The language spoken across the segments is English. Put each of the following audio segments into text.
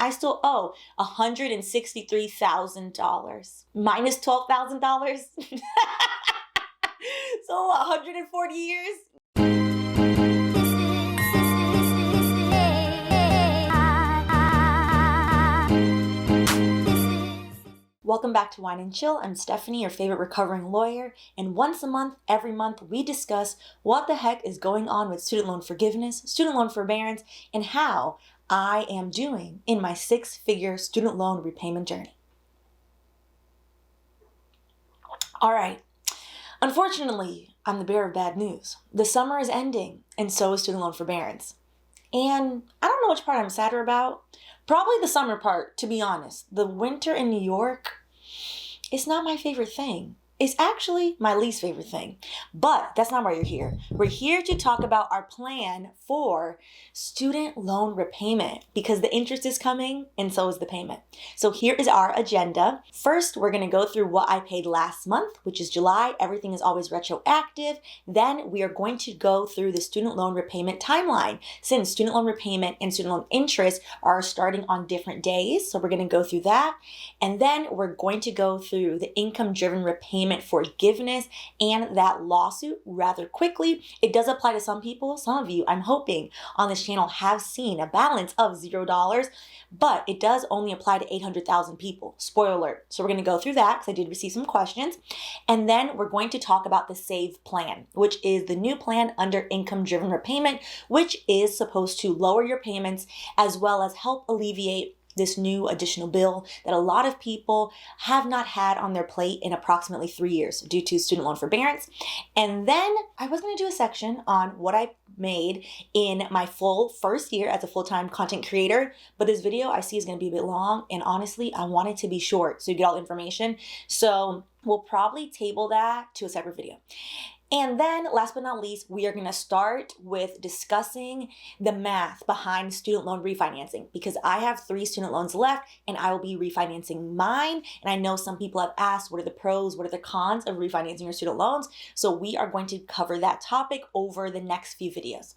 I still owe $163,000 minus $12,000. So 140 years. Welcome back to Wine and Chill. I'm Stephanie, your favorite recovering lawyer, and once a month, every month, we discuss what the heck is going on with student loan forgiveness, student loan forbearance, and how I am doing in my 6-figure student loan repayment journey. All right. Unfortunately, I'm the bearer of bad news. The summer is ending, and so is student loan forbearance. And I don't know which part I'm sadder about. Probably the summer part, to be honest. The winter in New York, it's not my favorite thing. It's actually my least favorite thing. But that's not why you're here. We're here to talk about our plan for student loan repayment because the interest is coming and so is the payment. So here is our agenda. First, we're going to go through what I paid last month, which is July. Everything is always retroactive. Then we are going to go through the student loan repayment timeline since student loan repayment and student loan interest are starting on different days. So we're going to go through that. And then we're going to go through the income-driven repayment forgiveness and that lawsuit rather quickly. It does apply to some people. Some of you, I'm hoping, on this channel have seen a balance of $0, but it does only apply to 800,000 people. Spoiler alert. So we're going to go through that because I did receive some questions. And then we're going to talk about the SAVE plan, which is the new plan under income-driven repayment, which is supposed to lower your payments as well as help alleviate this new additional bill that a lot of people have not had on their plate in approximately 3 years due to student loan forbearance. And then I was going to do a section on what I made in my full first year as a full-time content creator, but this video I see is going to be a bit long, and honestly, I want it to be short so you get all the information. So we'll probably table that to a separate video. And then last but not least, we are going to start with discussing the math behind student loan refinancing because I have 3 student loans left and I will be refinancing mine. And I know some people have asked, what are the pros, what are the cons of refinancing your student loans? So we are going to cover that topic over the next few videos.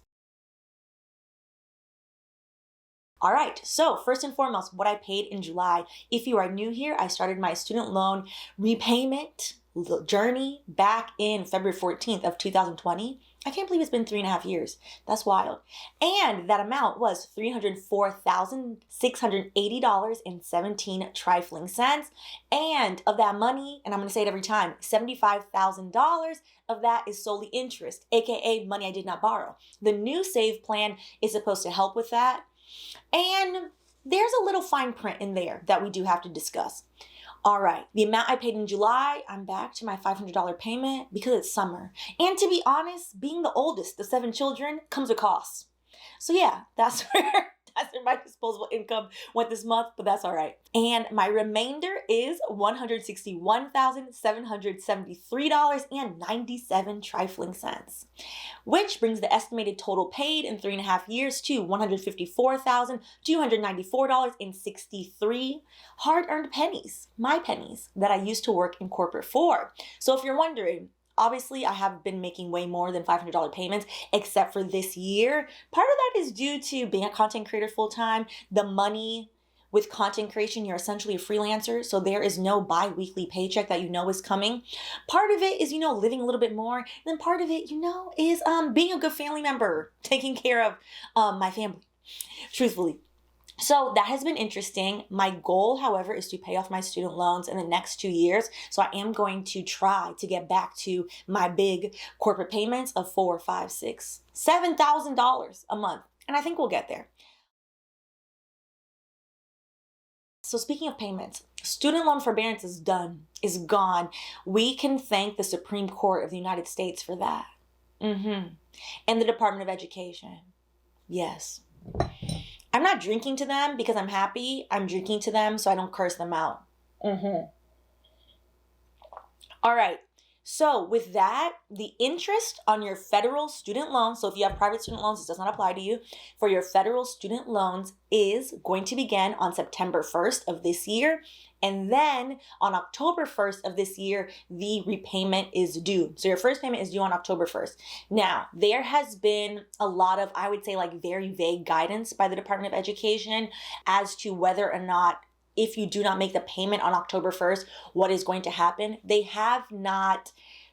All right, so first and foremost, what I paid in July. If you are new here, I started my student loan repayment journey back in February 14th of 2020. I can't believe it's been 3.5 years. That's wild. And that amount was $304,680.17 trifling cents. And of that money, and I'm going to say it every time, $75,000 of that is solely interest, aka money I did not borrow. The new SAVE plan is supposed to help with that. And there's a little fine print in there that we do have to discuss. All right, the amount I paid in July, I'm back to my $500 payment because it's summer. And to be honest, being the oldest of 7 children comes with costs. So yeah, that's where my disposable income went this month, but that's all right. And my remainder is $161,773.97 trifling cents, which brings the estimated total paid in 3.5 years to $154,294.63 hard-earned pennies, my pennies that I used to work in corporate for. So if you're wondering, obviously, I have been making way more than $500 payments, except for this year. Part of that is due to being a content creator full-time. The money with content creation, you're essentially a freelancer, so there is no bi-weekly paycheck that you know is coming. Part of it is, living a little bit more. And then part of it, is being a good family member, taking care of my family, truthfully. So that has been interesting. My goal, however, is to pay off my student loans in the next 2 years. So I am going to try to get back to my big corporate payments of $4,000, $5,000, $6,000, $7,000 a month. And I think we'll get there. So speaking of payments, student loan forbearance is done, is gone. We can thank the Supreme Court of the United States for that. And the Department of Education. Yes. I'm not drinking to them because I'm happy. I'm drinking to them so I don't curse them out. All right. So with that, the interest on your federal student loans, so if you have private student loans, it does not apply to you, for your federal student loans is going to begin on September 1st of this year. And then on October 1st of this year, the repayment is due. So your first payment is due on October 1st. Now, there has been a lot of, I would say, like very vague guidance by the Department of Education as to whether or not, if you do not make the payment on October 1st, what is going to happen. They have not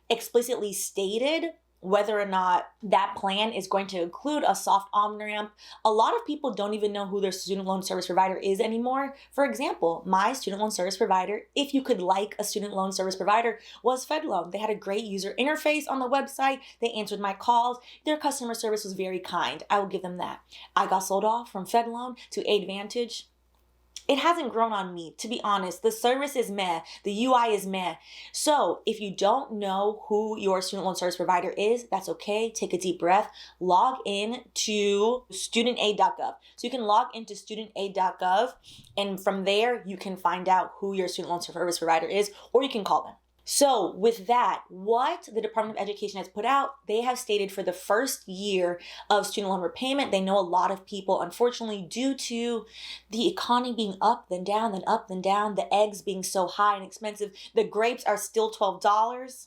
explicitly stated whether or not that plan is going to include a soft on-ramp. A lot of people don't even know who their student loan service provider is anymore. For example, my student loan service provider, if you could like a student loan service provider, was FedLoan. They had a great user interface on the website. They answered my calls. Their customer service was very kind. I will give them that. I got sold off from FedLoan to Advantage. It hasn't grown on me, to be honest. The service is meh. The UI is meh. So if you don't know who your student loan service provider is, that's okay. Take a deep breath. Log in to studentaid.gov. So you can log into studentaid.gov, and from there, you can find out who your student loan service provider is, or you can call them. So with that, what the Department of Education has put out, they have stated for the first year of student loan repayment, they know a lot of people, unfortunately, due to the economy being up, then down, then up, then down, the eggs being so high and expensive, the grapes are still $12.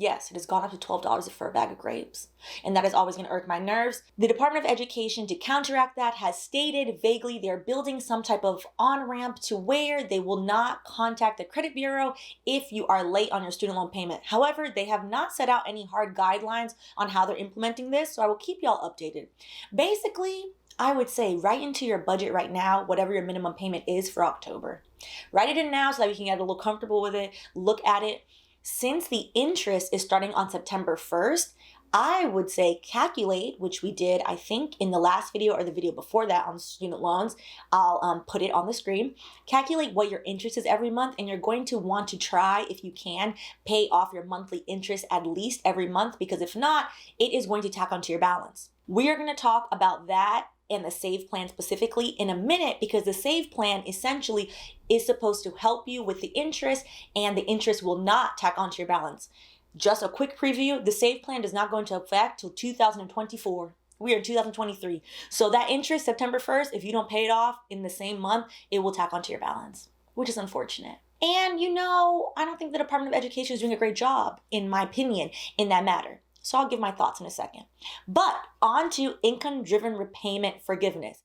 Yes, it has gone up to $12 for a bag of grapes. And that is always going to irk my nerves. The Department of Education, to counteract that, has stated vaguely they're building some type of on-ramp to where they will not contact the credit bureau if you are late on your student loan payment. However, they have not set out any hard guidelines on how they're implementing this, so I will keep y'all updated. Basically, I would say write into your budget right now whatever your minimum payment is for October. Write it in now so that you can get a little comfortable with it, look at it. Since the interest is starting on September 1st, I would say calculate, which we did, I think, in the last video or the video before that on student loans. I'll put it on the screen. Calculate what your interest is every month, and you're going to want to try, if you can, pay off your monthly interest at least every month, because if not, it is going to tack onto your balance. We are going to talk about that and the SAVE plan specifically in a minute, because the SAVE plan essentially is supposed to help you with the interest, and the interest will not tack onto your balance. Just a quick preview, the SAVE plan does not go into effect till 2024. We are in 2023. So that interest, September 1st, if you don't pay it off in the same month, it will tack onto your balance, which is unfortunate. And I don't think the Department of Education is doing a great job, in my opinion, in that matter. So I'll give my thoughts in a second. But on to income-driven repayment forgiveness.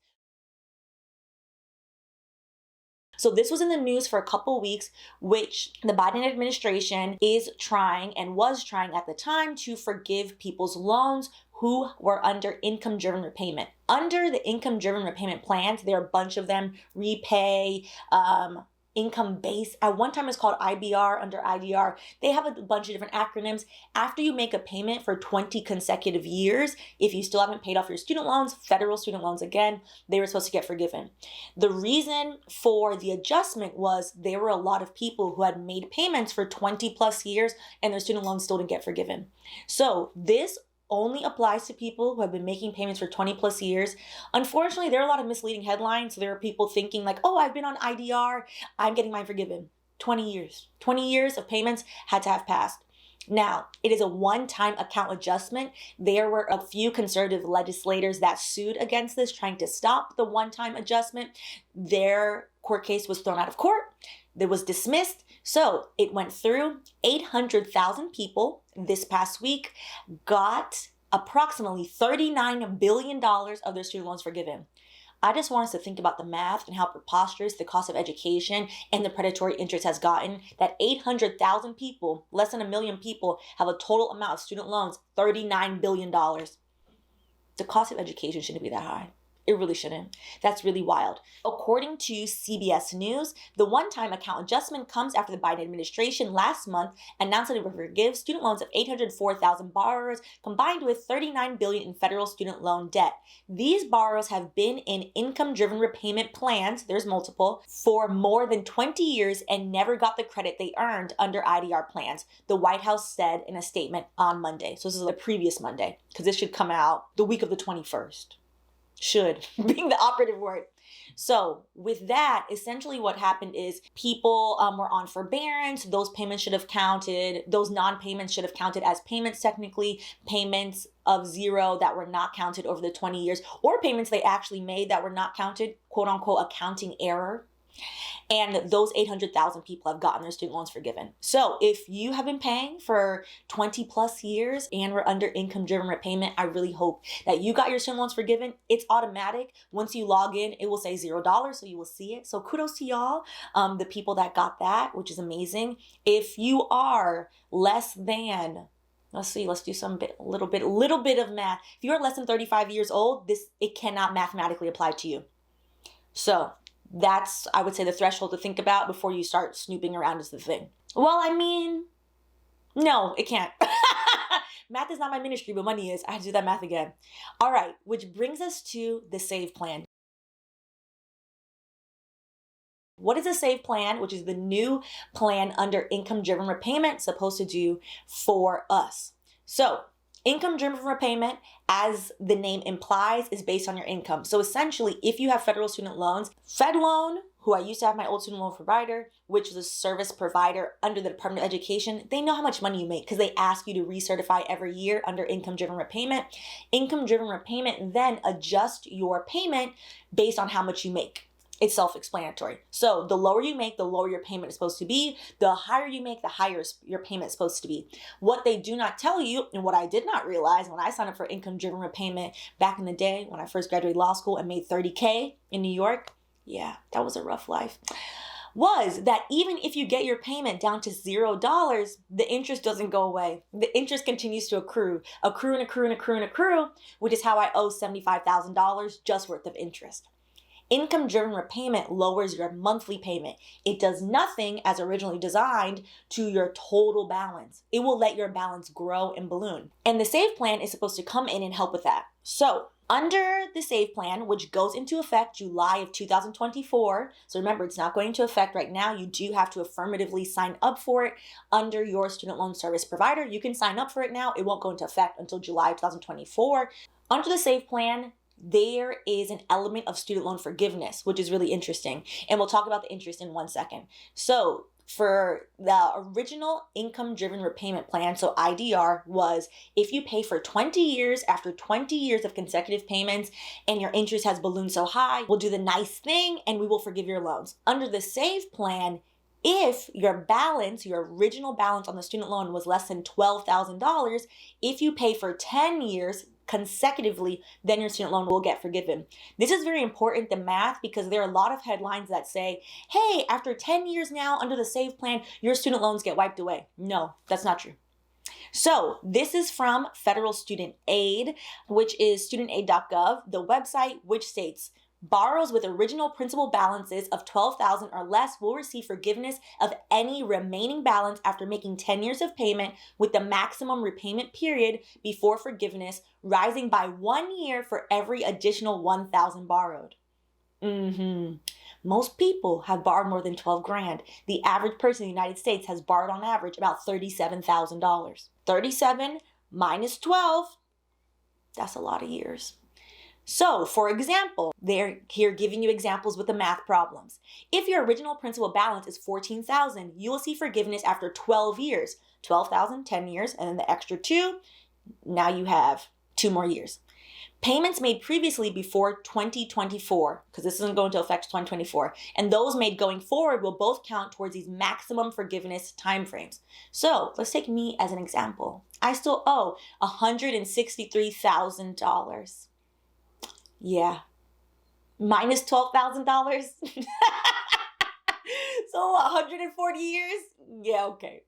So this was in the news for a couple weeks, which the Biden administration is trying and was trying at the time to forgive people's loans who were under income-driven repayment. Under the income-driven repayment plans, there are a bunch of them: Repay, income base. At one time it's called IBR under IDR. They have a bunch of different acronyms. After you make a payment for 20 consecutive years, if you still haven't paid off your student loans, federal student loans again, they were supposed to get forgiven. The reason for the adjustment was there were a lot of people who had made payments for 20 plus years and their student loans still didn't get forgiven. So this only applies to people who have been making payments for 20 plus years. Unfortunately, there are a lot of misleading headlines. There are people thinking like, oh, I've been on IDR, I'm getting mine forgiven. 20 years. 20 years of payments had to have passed. Now, it is a one-time account adjustment. There were a few conservative legislators that sued against this, trying to stop the one-time adjustment. Their court case was thrown out of court. It was dismissed. So it went through. 800,000 people this past week got approximately $39 billion of their student loans forgiven. I just want us to think about the math and how preposterous the cost of education and the predatory interest has gotten, that 800,000 people, less than 1 million people, have a total amount of student loans, $39 billion. The cost of education shouldn't be that high. It really shouldn't. That's really wild. According to CBS News, the one-time account adjustment comes after the Biden administration last month announced that it would forgive student loans of 804,000 borrowers, combined with $39 billion in federal student loan debt. These borrowers have been in income-driven repayment plans, there's multiple, for more than 20 years and never got the credit they earned under IDR plans, the White House said in a statement on Monday. So this is the previous Monday, because this should come out the week of the 21st. Should being the operative word. So with that, essentially what happened is people were on forbearance. Those payments should have counted. Those non-payments should have counted as payments, technically payments of zero that were not counted over the 20 years, or payments they actually made that were not counted, quote unquote, accounting error. And those 800,000 people have gotten their student loans forgiven. So if you have been paying for 20 plus years and were under income driven repayment, I really hope that you got your student loans forgiven. It's automatic. Once you log in, it will say $0, so you will see it. So kudos to y'all, the people that got that, which is amazing. If you are less than, let's do some little bit of math. If you're less than 35 years old, it cannot mathematically apply to you. So that's, I would say, the threshold to think about before you start snooping around is the thing. Well, I mean, no, it can't. Math is not my ministry, but money is. I had to do that math again. All right, which brings us to the SAVE plan. What is a SAVE plan, which is the new plan under income-driven repayment, supposed to do for us? So, income-driven repayment, as the name implies, is based on your income. So essentially, if you have federal student loans, FedLoan, who I used to have my old student loan provider, which is a service provider under the Department of Education, they know how much money you make because they ask you to recertify every year under income-driven repayment. Income-driven repayment then adjusts your payment based on how much you make. It's self-explanatory. So the lower you make, the lower your payment is supposed to be. The higher you make, the higher your payment is supposed to be. What they do not tell you, and what I did not realize when I signed up for income-driven repayment back in the day when I first graduated law school and made $30K in New York, yeah, that was a rough life, was that even if you get your payment down to $0, the interest doesn't go away. The interest continues to accrue, which is how I owe $75,000 just worth of interest. Income-driven repayment lowers your monthly payment. It does nothing as originally designed to your total balance. It will let your balance grow and balloon. And the SAVE plan is supposed to come in and help with that. So under the SAVE plan, which goes into effect July of 2024, so remember, it's not going into effect right now. You do have to affirmatively sign up for it under your student loan service provider. You can sign up for it now. It won't go into effect until July 2024. Under the SAVE plan, there is an element of student loan forgiveness, which is really interesting. And we'll talk about the interest in 1 second. So for the original income-driven repayment plan, so IDR, was if you pay for 20 years, after 20 years of consecutive payments and your interest has ballooned so high, we'll do the nice thing and we will forgive your loans. Under the SAVE plan, if your balance, your original balance on the student loan was less than $12,000, if you pay for 10 years consecutively, then your student loan will get forgiven. This is very important, the math, because there are a lot of headlines that say, hey, after 10 years now under the SAVE plan, your student loans get wiped away. No, that's not true. So this is from Federal Student Aid, which is studentaid.gov, the website, which states, borrowers with original principal balances of $12,000 or less will receive forgiveness of any remaining balance after making 10 years of payment, with the maximum repayment period before forgiveness rising by 1 year for every additional $1,000 borrowed. Most people have borrowed more than 12 grand. The average person in the United States has borrowed on average about $37,000. 37 minus 12, that's a lot of years. So, for example, they're here giving you examples with the math problems. If your original principal balance is $14,000, you will see forgiveness after 12 years. 12,000, 10 years, and then the extra 2, now you have 2 more years. Payments made previously before 2024, because this isn't going to affect 2024, and those made going forward will both count towards these maximum forgiveness timeframes. So, let's take me as an example. I still owe $163,000. Yeah. Minus $12,000. So 140 years? Yeah, okay.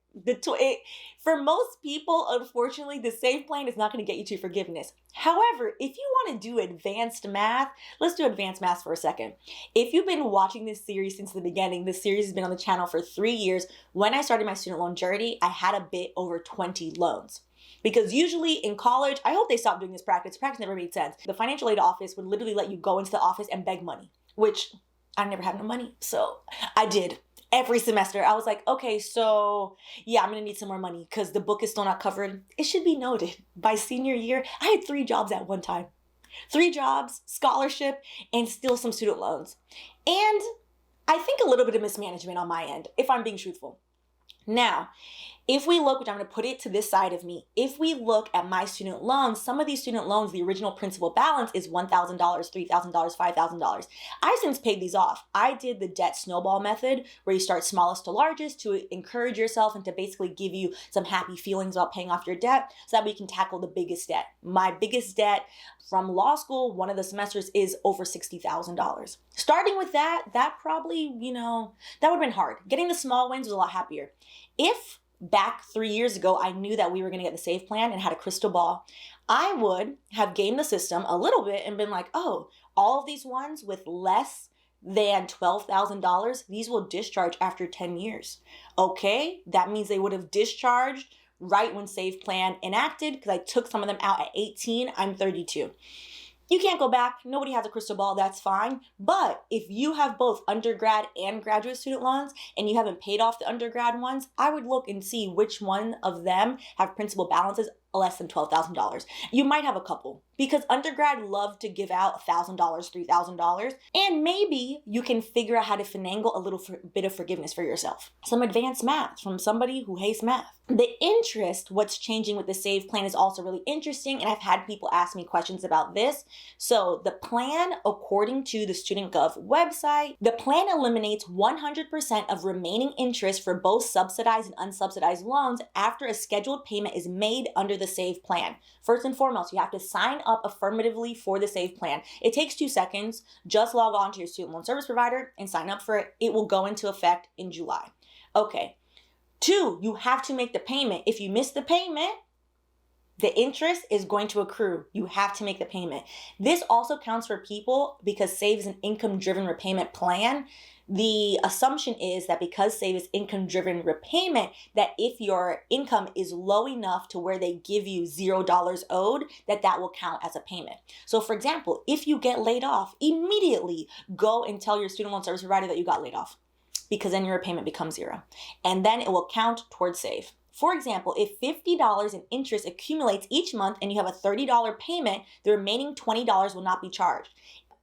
For most people, unfortunately, the SAVE plan is not going to get you to forgiveness. However, if you want to do advanced math, let's do advanced math for a second. If you've been watching this series since the beginning, this series has been on the channel for 3 years. When I started my student loan journey, I had a bit over 20 loans. Because usually in college, I hope they stopped doing this practice. Practice never made sense. The financial aid office would literally let you go into the office and beg money, which I never had no money. So I did every semester. I was like, okay, so yeah, I'm going to need some more money because the book is still not covered. It should be noted, by senior year, I had 3 jobs at one time. 3 jobs, scholarship, and still some student loans. And I think a little bit of mismanagement on my end, if I'm being truthful. Now, if we look, which I'm going to put it to this side of me, if we look at my student loans, some of these student loans, the original principal balance is $1,000, $3,000, $5,000. I've since paid these off. I did the debt snowball method where you start smallest to largest to encourage yourself and to basically give you some happy feelings about paying off your debt so that we can tackle the biggest debt. My biggest debt from law school, one of the semesters, is over $60,000. Starting with that probably, that would have been hard. Getting the small wins was a lot happier. If back 3 years ago, I knew that we were going to get the SAVE plan and had a crystal ball, I would have gamed the system a little bit and been like, oh, all of these ones with less than $12,000, these will discharge after 10 years. Okay, that means they would have discharged right when SAVE plan enacted because I took some of them out at 18. I'm 32. You can't go back. Nobody has a crystal ball. That's fine. But if you have both undergrad and graduate student loans and you haven't paid off the undergrad ones, I would look and see which one of them have principal balances less than $12,000. You might have a couple because undergrad love to give out $1,000, $3,000, and maybe you can figure out how to finagle a little bit of forgiveness for yourself. Some advanced math from somebody who hates math. The interest, what's changing with the SAVE plan is also really interesting, and I've had people ask me questions about this. So the plan, according to the StudentGov website, the plan eliminates 100% of remaining interest for both subsidized and unsubsidized loans after a scheduled payment is made under the SAVE plan. First and foremost, you have to sign up affirmatively for the SAVE plan. It takes 2 seconds. Just log on to your student loan service provider and sign up for it. It will go into effect in July. Okay. 2, you have to make the payment. If you miss the payment, the interest is going to accrue. You have to make the payment. This also counts for people because SAVE is an income-driven repayment plan. The assumption is that because SAVE is income-driven repayment, that if your income is low enough to where they give you $0 owed, that will count as a payment. So for example, if you get laid off, immediately go and tell your student loan service provider that you got laid off, because then your repayment becomes 0. And then it will count towards SAVE. For example, if $50 in interest accumulates each month and you have a $30 payment, the remaining $20 will not be charged.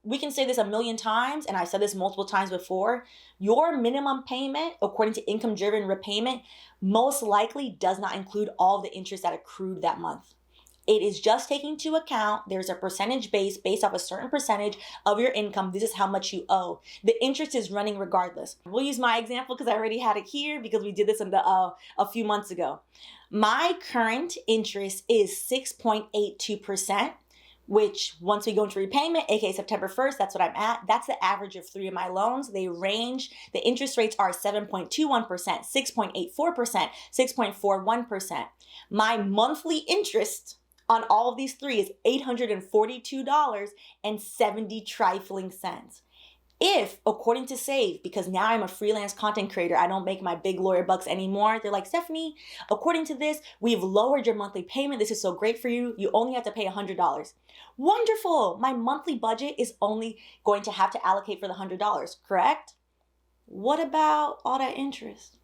We can say this a million times, and I've said this multiple times before. Your minimum payment, according to income-driven repayment, most likely does not include all the interest that accrued that month. It is just taking into account there's a percentage based off a certain percentage of your income. This is how much you owe. The interest is running regardless. We'll use my example because I already had it here because we did this a few months ago. My current interest is 6.82%. Which once we go into repayment, aka September 1st, that's what I'm at. That's the average of 3 of my loans. They range, the interest rates are 7.21%, 6.84%, 6.41%. My monthly interest on all of these 3 is $842.70 trifling cents. If, according to SAVE, because now I'm a freelance content creator, I don't make my big lawyer bucks anymore. They're like, Stephanie, according to this, we've lowered your monthly payment. This is so great for you. You only have to pay $100. Wonderful. My monthly budget is only going to have to allocate for the $100, correct? What about all that interest?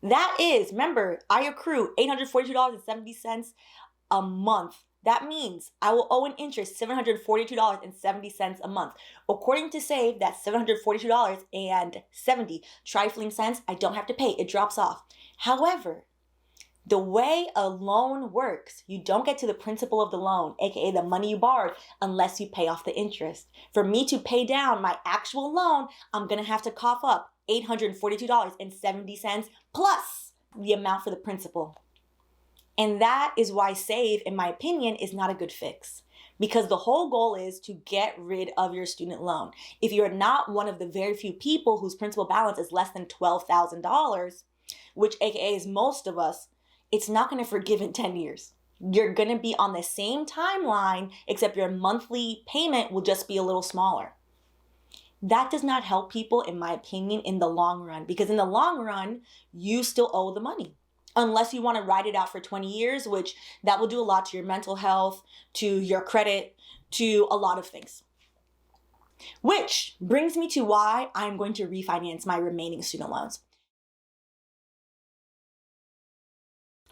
That is, remember, I accrue $842.70 a month. That means I will owe an interest $742.70 a month. According to SAVE, that's $742.70 trifling cents. I don't have to pay. It drops off. However, the way a loan works, you don't get to the principal of the loan, aka the money you borrowed, unless you pay off the interest. For me to pay down my actual loan, I'm going to have to cough up $842.70 plus the amount for the principal. And that is why SAVE, in my opinion, is not a good fix. Because the whole goal is to get rid of your student loan. If you're not one of the very few people whose principal balance is less than $12,000, which aka is most of us, it's not going to forgive in 10 years. You're going to be on the same timeline, except your monthly payment will just be a little smaller. That does not help people, in my opinion, in the long run. Because in the long run, you still owe the money. Unless you want to ride it out for 20 years, which that will do a lot to your mental health, to your credit, to a lot of things. Which brings me to why I'm going to refinance my remaining student loans.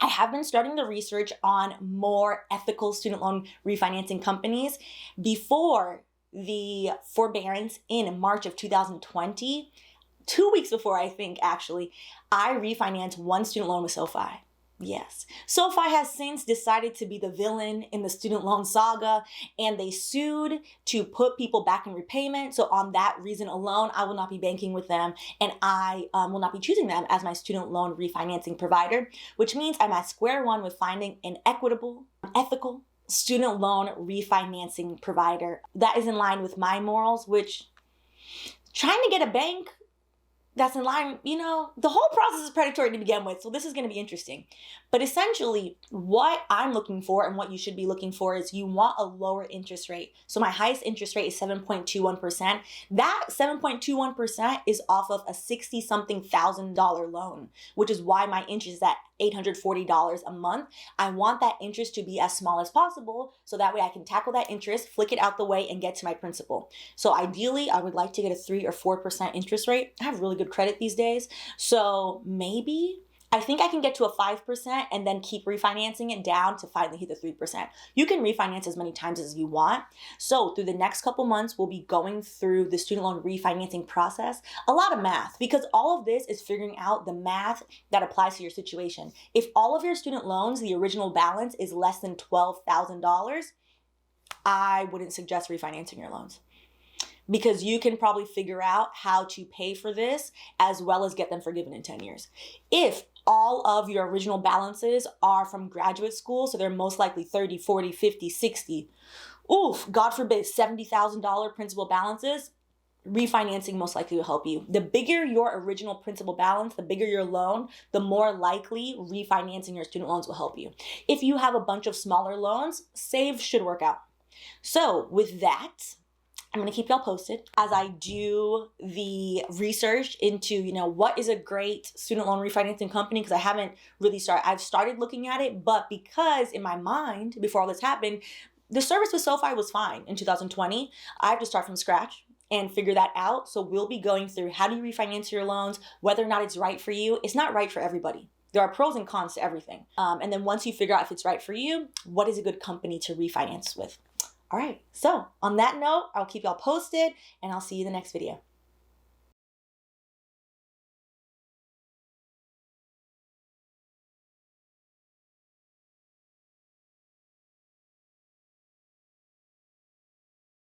I have been starting the research on more ethical student loan refinancing companies. Before the forbearance in March of 2020, 2 weeks before, I think, actually, I refinanced one student loan with SoFi. Yes. SoFi has since decided to be the villain in the student loan saga, and they sued to put people back in repayment. So on that reason alone, I will not be banking with them, and I will not be choosing them as my student loan refinancing provider, which means I'm at square one with finding an equitable, ethical student loan refinancing provider that is in line with my morals, which trying to get a bank that's in line, the whole process is predatory to begin with, so this is going to be interesting. But essentially, what I'm looking for and what you should be looking for is you want a lower interest rate. So my highest interest rate is 7.21%. That 7.21% is off of a $60-something thousand loan, which is why my interest is at $840 a month. I want that interest to be as small as possible, so that way I can tackle that interest, flick it out the way, and get to my principal. So ideally, I would like to get a 3 or 4% interest rate. I have really good credit these days, so maybe I think I can get to a 5% and then keep refinancing it down to finally hit the 3%. You can refinance as many times as you want. So through the next couple months, we'll be going through the student loan refinancing process. A lot of math, because all of this is figuring out the math that applies to your situation. If all of your student loans, the original balance is less than $12,000, I wouldn't suggest refinancing your loans, because you can probably figure out how to pay for this as well as get them forgiven in 10 years. If all of your original balances are from graduate school, so they're most likely 30, 40, 50, 60, God forbid, $70,000 principal balances, refinancing most likely will help you. The bigger your original principal balance, the bigger your loan, the more likely refinancing your student loans will help you. If you have a bunch of smaller loans, save should work out. So with that, I'm going to keep y'all posted as I do the research into, what is a great student loan refinancing company, because I haven't really started. I've started looking at it, but because in my mind, before all this happened, the service with SoFi was fine in 2020. I have to start from scratch and figure that out. So we'll be going through how do you refinance your loans, whether or not it's right for you. It's not right for everybody. There are pros and cons to everything. And then once you figure out if it's right for you, what is a good company to refinance with? All right, so on that note, I'll keep y'all posted, and I'll see you in the next video.